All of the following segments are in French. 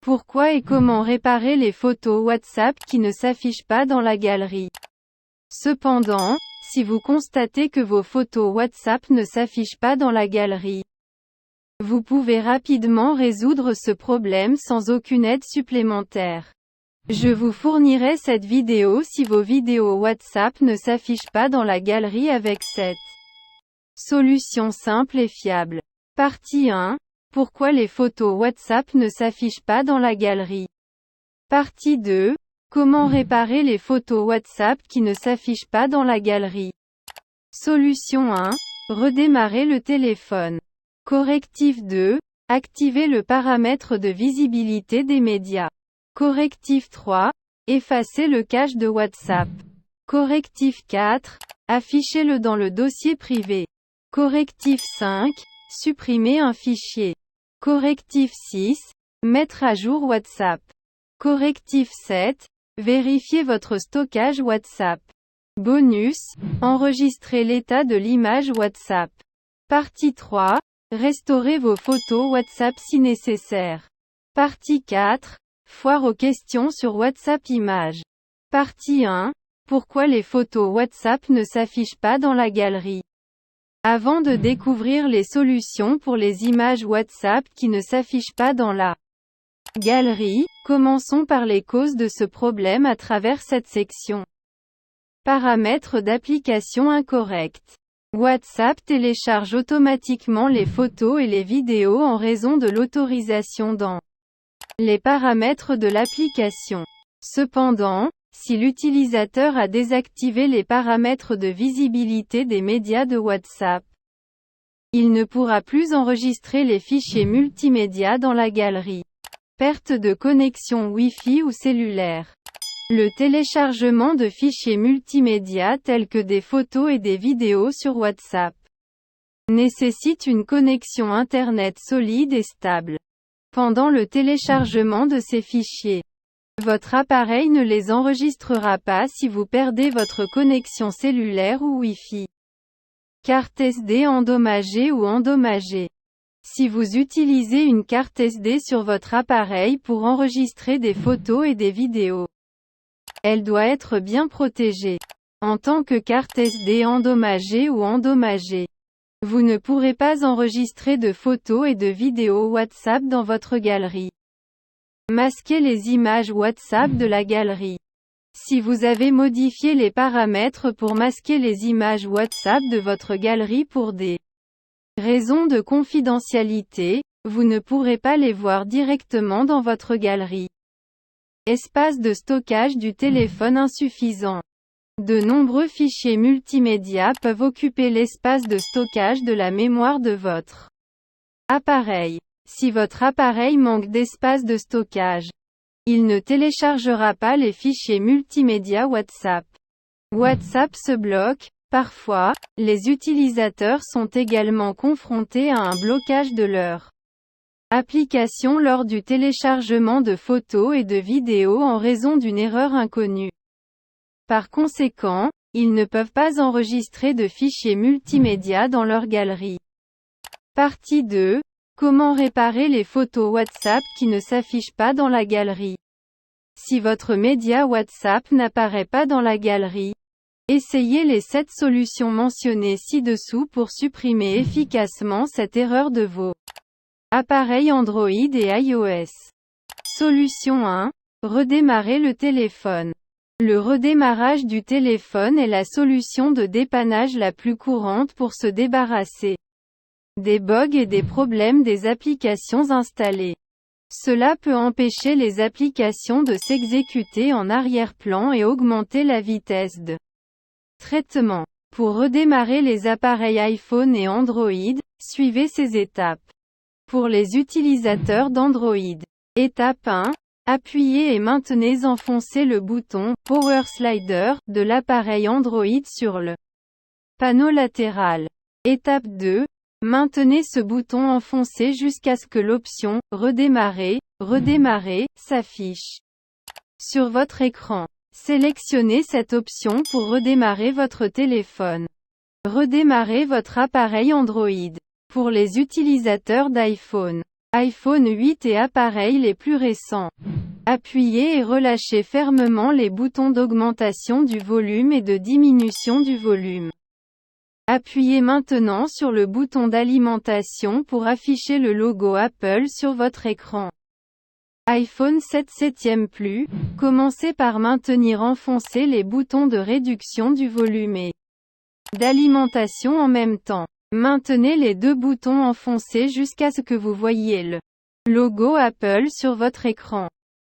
Pourquoi et comment réparer les photos WhatsApp qui ne s'affichent pas dans la galerie? Cependant, si vous constatez que vos photos WhatsApp ne s'affichent pas dans la galerie, vous pouvez rapidement résoudre ce problème sans aucune aide supplémentaire. Je vous fournirai cette vidéo si vos vidéos WhatsApp ne s'affichent pas dans la galerie avec cette solution simple et fiable. Partie 1. Pourquoi les photos WhatsApp ne s'affichent pas dans la galerie? Partie 2. Comment réparer les photos WhatsApp qui ne s'affichent pas dans la galerie? Solution 1. Redémarrer le téléphone. Correctif 2. Activer le paramètre de visibilité des médias. Correctif 3. Effacer le cache de WhatsApp. Correctif 4. Affichez-le dans le dossier privé. Correctif 5. Supprimer un fichier. Correctif 6. Mettre à jour WhatsApp. Correctif 7. Vérifier votre stockage WhatsApp. Bonus. Enregistrer l'état de l'image WhatsApp. Partie 3. Restaurer vos photos WhatsApp si nécessaire. Partie 4. Foire aux questions sur WhatsApp Images. Partie 1. Pourquoi les photos WhatsApp ne s'affichent pas dans la galerie? Avant de découvrir les solutions pour les images WhatsApp qui ne s'affichent pas dans la galerie, commençons par les causes de ce problème à travers cette section. Paramètres d'application incorrects. WhatsApp télécharge automatiquement les photos et les vidéos en raison de l'autorisation dans les paramètres de l'application. Cependant, si l'utilisateur a désactivé les paramètres de visibilité des médias de WhatsApp, il ne pourra plus enregistrer les fichiers multimédia dans la galerie. Perte de connexion Wi-Fi ou cellulaire. Le téléchargement de fichiers multimédia tels que des photos et des vidéos sur WhatsApp nécessite une connexion Internet solide et stable. Pendant le téléchargement de ces fichiers, votre appareil ne les enregistrera pas si vous perdez votre connexion cellulaire ou Wi-Fi. Carte SD endommagée ou endommagée. Si vous utilisez une carte SD sur votre appareil pour enregistrer des photos et des vidéos, elle doit être bien protégée. En tant que carte SD endommagée ou endommagée, vous ne pourrez pas enregistrer de photos et de vidéos WhatsApp dans votre galerie. Masquez les images WhatsApp de la galerie. Si vous avez modifié les paramètres pour masquer les images WhatsApp de votre galerie pour des raisons de confidentialité, vous ne pourrez pas les voir directement dans votre galerie. Espace de stockage du téléphone insuffisant. De nombreux fichiers multimédia peuvent occuper l'espace de stockage de la mémoire de votre appareil. Si votre appareil manque d'espace de stockage, il ne téléchargera pas les fichiers multimédia WhatsApp. WhatsApp se bloque. Parfois, les utilisateurs sont également confrontés à un blocage de leur application lors du téléchargement de photos et de vidéos en raison d'une erreur inconnue. Par conséquent, ils ne peuvent pas enregistrer de fichiers multimédia dans leur galerie. Partie 2. Comment réparer les photos WhatsApp qui ne s'affichent pas dans la galerie? Si votre média WhatsApp n'apparaît pas dans la galerie, essayez les 7 solutions mentionnées ci-dessous pour supprimer efficacement cette erreur de vos appareils Android et iOS. Solution 1. Redémarrer le téléphone. Le redémarrage du téléphone est la solution de dépannage la plus courante pour se débarrasser des bugs et des problèmes des applications installées. Cela peut empêcher les applications de s'exécuter en arrière-plan et augmenter la vitesse de traitement. Pour redémarrer les appareils iPhone et Android, suivez ces étapes. Pour les utilisateurs d'Android. Étape 1. Appuyez et enfoncez le bouton « Power Slider » de l'appareil Android sur le panneau latéral. Étape 2. Maintenez ce bouton enfoncé jusqu'à ce que l'option « Redémarrer » s'affiche sur votre écran. Sélectionnez cette option pour redémarrer votre téléphone. Redémarrez votre appareil Android. Pour les utilisateurs d'iPhone, iPhone 8 et appareils les plus récents. Appuyez et relâchez fermement les boutons d'augmentation du volume et de diminution du volume. Appuyez maintenant sur le bouton d'alimentation pour afficher le logo Apple sur votre écran. iPhone 7 septième Plus, commencez par maintenir enfoncés les boutons de réduction du volume et d'alimentation en même temps. Maintenez les deux boutons enfoncés jusqu'à ce que vous voyiez le logo Apple sur votre écran.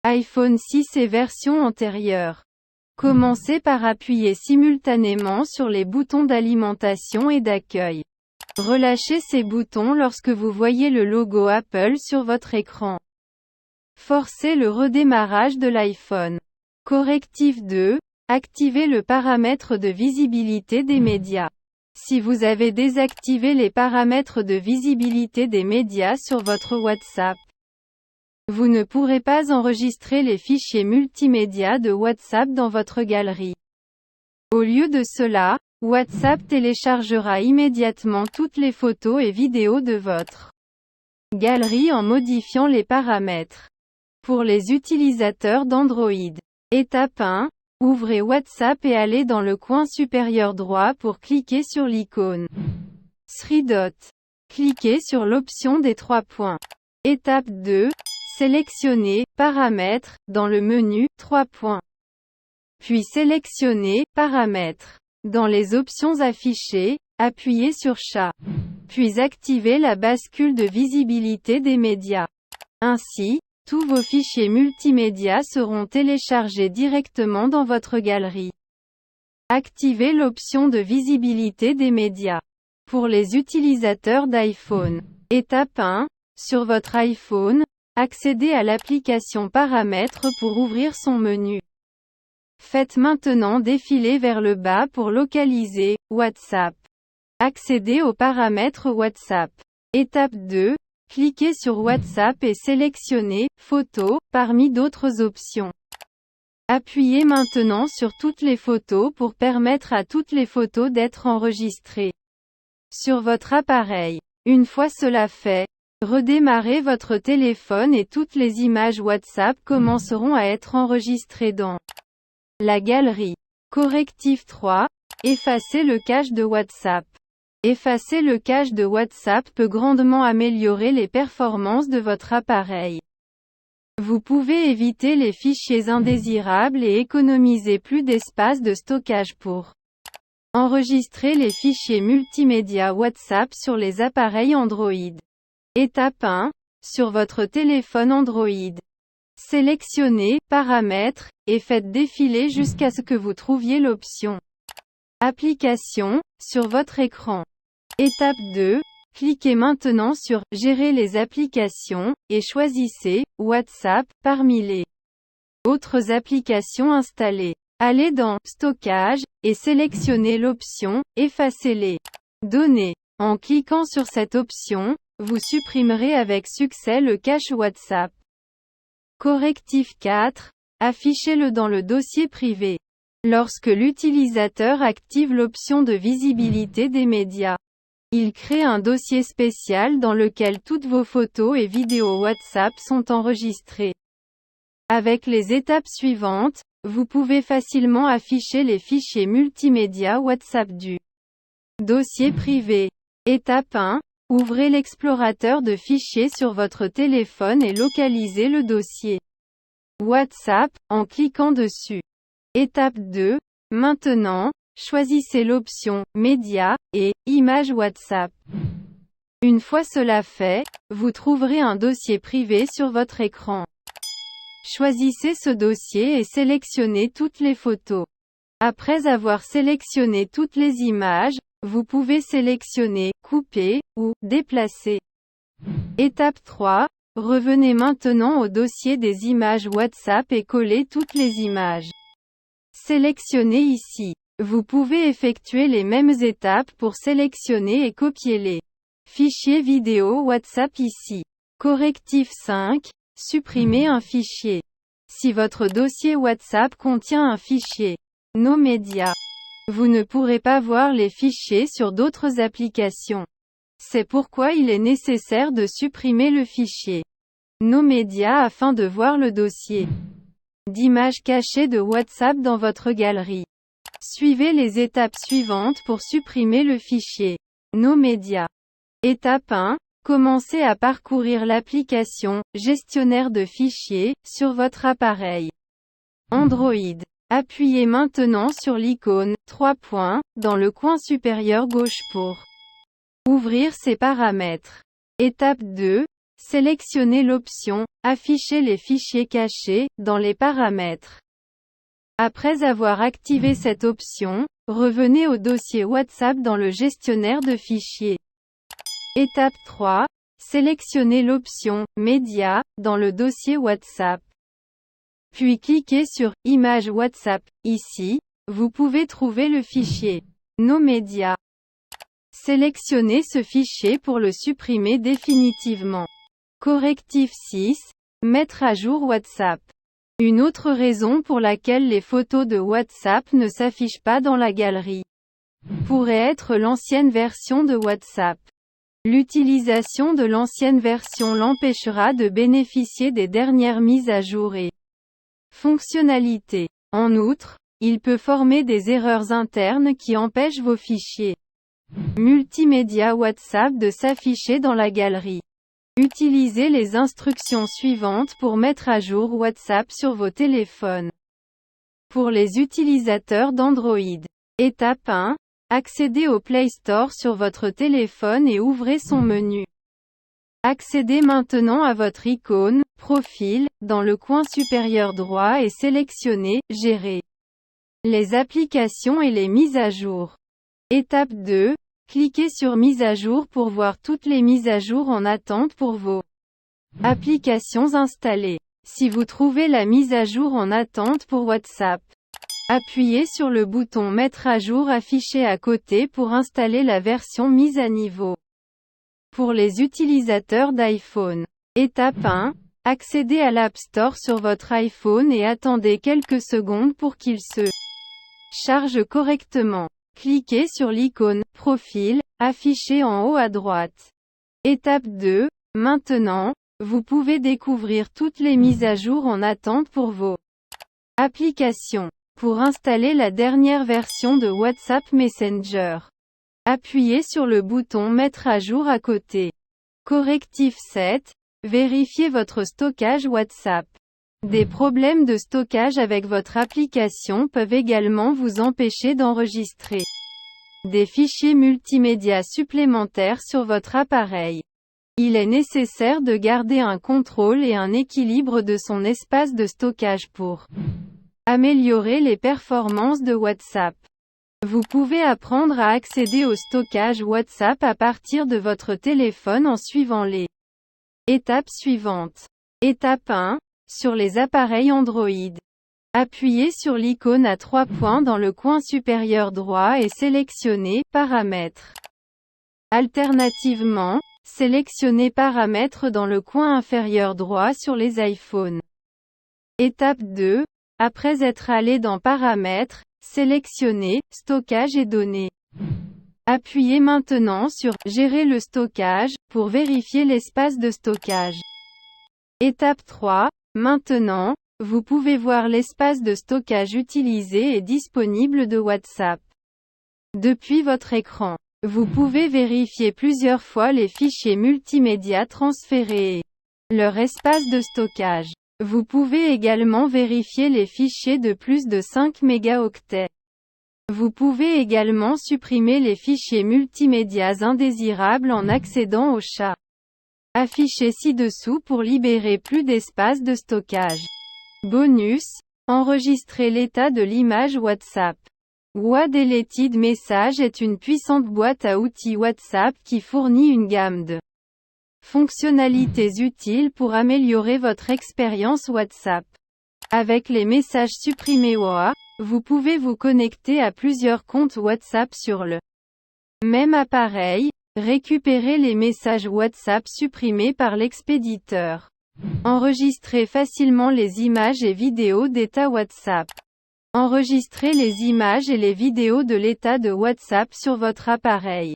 iPhone 6 et version antérieure. Commencez par appuyer simultanément sur les boutons d'alimentation et d'accueil. Relâchez ces boutons lorsque vous voyez le logo Apple sur votre écran. Forcez le redémarrage de l'iPhone. Correctif 2. Activez le paramètre de visibilité des médias. Si vous avez désactivé les paramètres de visibilité des médias sur votre WhatsApp, vous ne pourrez pas enregistrer les fichiers multimédia de WhatsApp dans votre galerie. Au lieu de cela, WhatsApp téléchargera immédiatement toutes les photos et vidéos de votre galerie en modifiant les paramètres. Pour les utilisateurs d'Android. Étape 1. Ouvrez WhatsApp et allez dans le coin supérieur droit pour cliquer sur l'icône 3 dots. Cliquez sur l'option des 3 points. Étape 2. Sélectionnez Paramètres dans le menu 3 points. Puis sélectionnez Paramètres. Dans les options affichées, appuyez sur Chat. Puis activez la bascule de visibilité des médias. Ainsi, tous vos fichiers multimédia seront téléchargés directement dans votre galerie. Activez l'option de visibilité des médias. Pour les utilisateurs d'iPhone. Étape 1. Sur votre iPhone, accédez à l'application Paramètres pour ouvrir son menu. Faites maintenant défiler vers le bas pour localiser WhatsApp. Accédez aux paramètres WhatsApp. Étape 2. Cliquez sur WhatsApp et sélectionnez « Photos » parmi d'autres options. Appuyez maintenant sur toutes les photos pour permettre à toutes les photos d'être enregistrées sur votre appareil. Une fois cela fait, redémarrez votre téléphone et toutes les images WhatsApp commenceront à être enregistrées dans la galerie. Correctif 3. Effacez le cache de WhatsApp. Effacer le cache de WhatsApp peut grandement améliorer les performances de votre appareil. Vous pouvez éviter les fichiers indésirables et économiser plus d'espace de stockage pour enregistrer les fichiers multimédia WhatsApp sur les appareils Android. Étape 1. Sur votre téléphone Android. Sélectionnez Paramètres et faites défiler jusqu'à ce que vous trouviez l'option Applications sur votre écran. Étape 2. Cliquez maintenant sur « Gérer les applications » et choisissez « WhatsApp » parmi les autres applications installées. Allez dans « Stockage » et sélectionnez l'option « Effacer les données ». En cliquant sur cette option, vous supprimerez avec succès le cache WhatsApp. Correctif 4. Affichez-le dans le dossier privé. Lorsque l'utilisateur active l'option de visibilité des médias, il crée un dossier spécial dans lequel toutes vos photos et vidéos WhatsApp sont enregistrées. Avec les étapes suivantes, vous pouvez facilement afficher les fichiers multimédia WhatsApp du dossier privé. Étape 1. Ouvrez l'explorateur de fichiers sur votre téléphone et localisez le dossier WhatsApp en cliquant dessus. Étape 2. Maintenant, choisissez l'option « Médias » et « Images WhatsApp ». Une fois cela fait, vous trouverez un dossier privé sur votre écran. Choisissez ce dossier et sélectionnez toutes les photos. Après avoir sélectionné toutes les images, vous pouvez sélectionner « Couper » ou « Déplacer ». Étape 3. Revenez maintenant au dossier des images WhatsApp et collez toutes les images sélectionnez ici. Vous pouvez effectuer les mêmes étapes pour sélectionner et copier les fichiers vidéo WhatsApp ici. Correctif 5. Supprimez un fichier. Si votre dossier WhatsApp contient un fichier Nos médias, vous ne pourrez pas voir les fichiers sur d'autres applications. C'est pourquoi il est nécessaire de supprimer le fichier Nos médias afin de voir le dossier d'images cachées de WhatsApp dans votre galerie. Suivez les étapes suivantes pour supprimer le fichier Nos médias. Étape 1. Commencez à parcourir l'application gestionnaire de fichiers sur votre appareil Android. Appuyez maintenant sur l'icône 3 points dans le coin supérieur gauche pour ouvrir ces paramètres. Étape 2. Sélectionnez l'option Afficher les fichiers cachés dans les paramètres. Après avoir activé cette option, revenez au dossier WhatsApp dans le gestionnaire de fichiers. Étape 3. Sélectionnez l'option Médias dans le dossier WhatsApp. Puis cliquez sur Images WhatsApp. Ici, vous pouvez trouver le fichier Nos médias. Sélectionnez ce fichier pour le supprimer définitivement. Correctif 6. Mettre à jour WhatsApp. Une autre raison pour laquelle les photos de WhatsApp ne s'affichent pas dans la galerie pourrait être l'ancienne version de WhatsApp. L'utilisation de l'ancienne version l'empêchera de bénéficier des dernières mises à jour et fonctionnalités. En outre, il peut former des erreurs internes qui empêchent vos fichiers multimédia WhatsApp de s'afficher dans la galerie. Utilisez les instructions suivantes pour mettre à jour WhatsApp sur vos téléphones. Pour les utilisateurs d'Android. Étape 1. Accédez au Play Store sur votre téléphone et ouvrez son menu. Accédez maintenant à votre icône « Profil » dans le coin supérieur droit et sélectionnez « Gérer les applications et les mises à jour ». Étape 2. Cliquez sur Mise à jour pour voir toutes les mises à jour en attente pour vos applications installées. Si vous trouvez la mise à jour en attente pour WhatsApp, appuyez sur le bouton Mettre à jour affiché à côté pour installer la version mise à niveau. Pour les utilisateurs d'iPhone. Étape 1. Accédez à l'App Store sur votre iPhone et attendez quelques secondes pour qu'il se charge correctement. Cliquez sur l'icône « Profil » affiché en haut à droite. Étape 2. Maintenant, vous pouvez découvrir toutes les mises à jour en attente pour vos applications. Pour installer la dernière version de WhatsApp Messenger, appuyez sur le bouton Mettre à jour à côté. Correctif 7. Vérifiez votre stockage WhatsApp. Des problèmes de stockage avec votre application peuvent également vous empêcher d'enregistrer des fichiers multimédia supplémentaires sur votre appareil. Il est nécessaire de garder un contrôle et un équilibre de son espace de stockage pour améliorer les performances de WhatsApp. Vous pouvez apprendre à accéder au stockage WhatsApp à partir de votre téléphone en suivant les étapes suivantes. Étape 1. Sur les appareils Android. Appuyez sur l'icône à 3 points dans le coin supérieur droit et sélectionnez « Paramètres ». Alternativement, sélectionnez « Paramètres » dans le coin inférieur droit sur les iPhones. Étape 2. Après être allé dans « Paramètres », sélectionnez « Stockage et données ». Appuyez maintenant sur « Gérer le stockage » pour vérifier l'espace de stockage. Étape 3. Maintenant, vous pouvez voir l'espace de stockage utilisé et disponible de WhatsApp. Depuis votre écran, vous pouvez vérifier plusieurs fois les fichiers multimédia transférés et leur espace de stockage. Vous pouvez également vérifier les fichiers de plus de 5 mégaoctets. Vous pouvez également supprimer les fichiers multimédias indésirables en accédant au chat affiché ci-dessous pour libérer plus d'espace de stockage. Bonus. Enregistrer l'état de l'image WhatsApp. WaDeleted Message est une puissante boîte à outils WhatsApp qui fournit une gamme de fonctionnalités utiles pour améliorer votre expérience WhatsApp. Avec les messages supprimés WA, vous pouvez vous connecter à plusieurs comptes WhatsApp sur le même appareil, récupérer les messages WhatsApp supprimés par l'expéditeur. Enregistrer facilement les images et vidéos d'état WhatsApp. Enregistrer les images et les vidéos de l'état de WhatsApp sur votre appareil.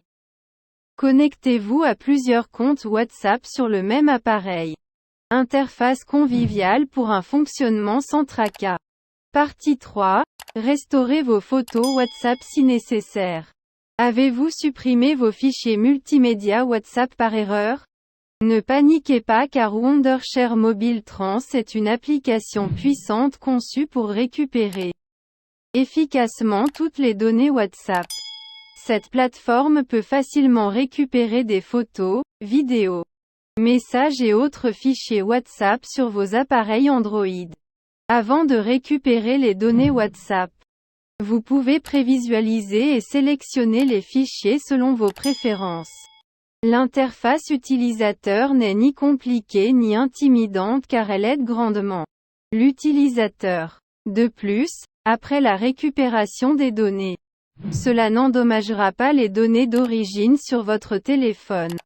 Connectez-vous à plusieurs comptes WhatsApp sur le même appareil. Interface conviviale pour un fonctionnement sans tracas. Partie 3. Restaurez vos photos WhatsApp si nécessaire. Avez-vous supprimé vos fichiers multimédia WhatsApp par erreur? Ne paniquez pas car Wondershare Mobile Trans est une application puissante conçue pour récupérer efficacement toutes les données WhatsApp. Cette plateforme peut facilement récupérer des photos, vidéos, messages et autres fichiers WhatsApp sur vos appareils Android. Avant de récupérer les données WhatsApp, vous pouvez prévisualiser et sélectionner les fichiers selon vos préférences. L'interface utilisateur n'est ni compliquée ni intimidante car elle aide grandement l'utilisateur. De plus, après la récupération des données, cela n'endommagera pas les données d'origine sur votre téléphone.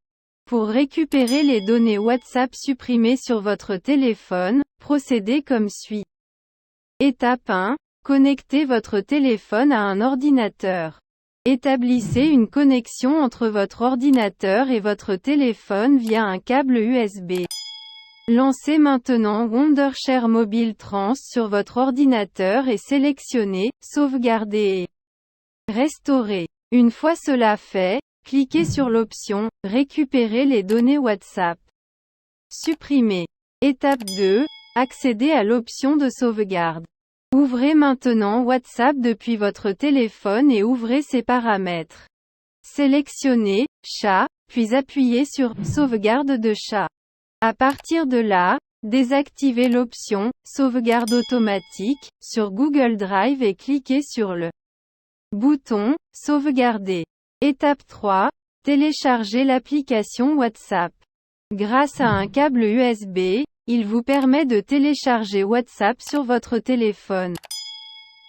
Pour récupérer les données WhatsApp supprimées sur votre téléphone, procédez comme suit. Étape 1. Connectez votre téléphone à un ordinateur. Établissez une connexion entre votre ordinateur et votre téléphone via un câble USB. Lancez maintenant Wondershare Mobile Trans sur votre ordinateur et sélectionnez « Sauvegarder et restaurer ». Une fois cela fait, cliquez sur l'option « Récupérer les données WhatsApp ». Supprimer. Étape 2. Accédez à l'option de sauvegarde. Ouvrez maintenant WhatsApp depuis votre téléphone et ouvrez ses paramètres. Sélectionnez « Chat », puis appuyez sur « Sauvegarde de chat ». À partir de là, désactivez l'option « Sauvegarde automatique » sur Google Drive et cliquez sur le bouton « Sauvegarder ». Étape 3. Téléchargez l'application WhatsApp. Grâce à un câble USB, il vous permet de télécharger WhatsApp sur votre téléphone.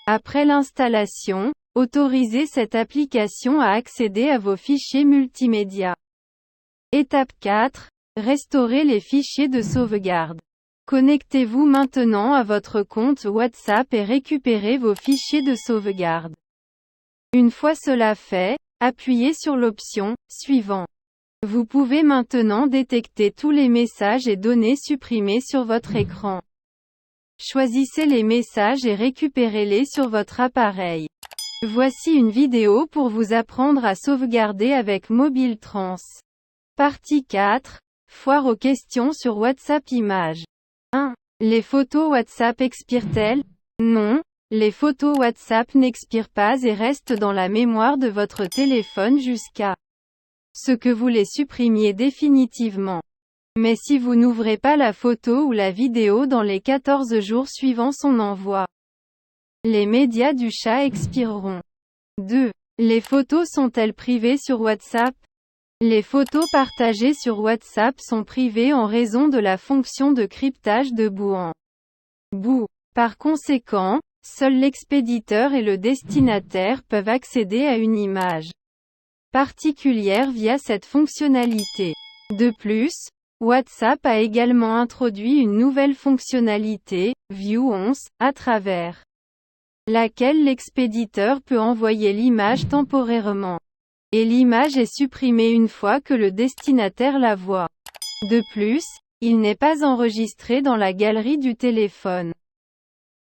Après l'installation, autorisez cette application à accéder à vos fichiers multimédia. Étape 4. Restaurez les fichiers de sauvegarde. Connectez-vous maintenant à votre compte WhatsApp et récupérez vos fichiers de sauvegarde. Une fois cela fait, appuyez sur l'option « Suivant ». Vous pouvez maintenant détecter tous les messages et données supprimés sur votre écran. Choisissez les messages et récupérez-les sur votre appareil. Voici une vidéo pour vous apprendre à sauvegarder avec Mobile Trans. Partie 4. Foire aux questions sur WhatsApp Images. 1. Les photos WhatsApp expirent-elles? Non, les photos WhatsApp n'expirent pas et restent dans la mémoire de votre téléphone jusqu'à ce que vous les supprimiez définitivement. Mais si vous n'ouvrez pas la photo ou la vidéo dans les 14 jours suivant son envoi, les médias du chat expireront. 2. Les photos sont-elles privées sur WhatsApp? Les photos partagées sur WhatsApp sont privées en raison de la fonction de cryptage de bout en bout. Par conséquent, seul l'expéditeur et le destinataire peuvent accéder à une image particulière via cette fonctionnalité. De plus, WhatsApp a également introduit une nouvelle fonctionnalité, View Once, à travers laquelle l'expéditeur peut envoyer l'image temporairement. Et l'image est supprimée une fois que le destinataire la voit. De plus, il n'est pas enregistré dans la galerie du téléphone.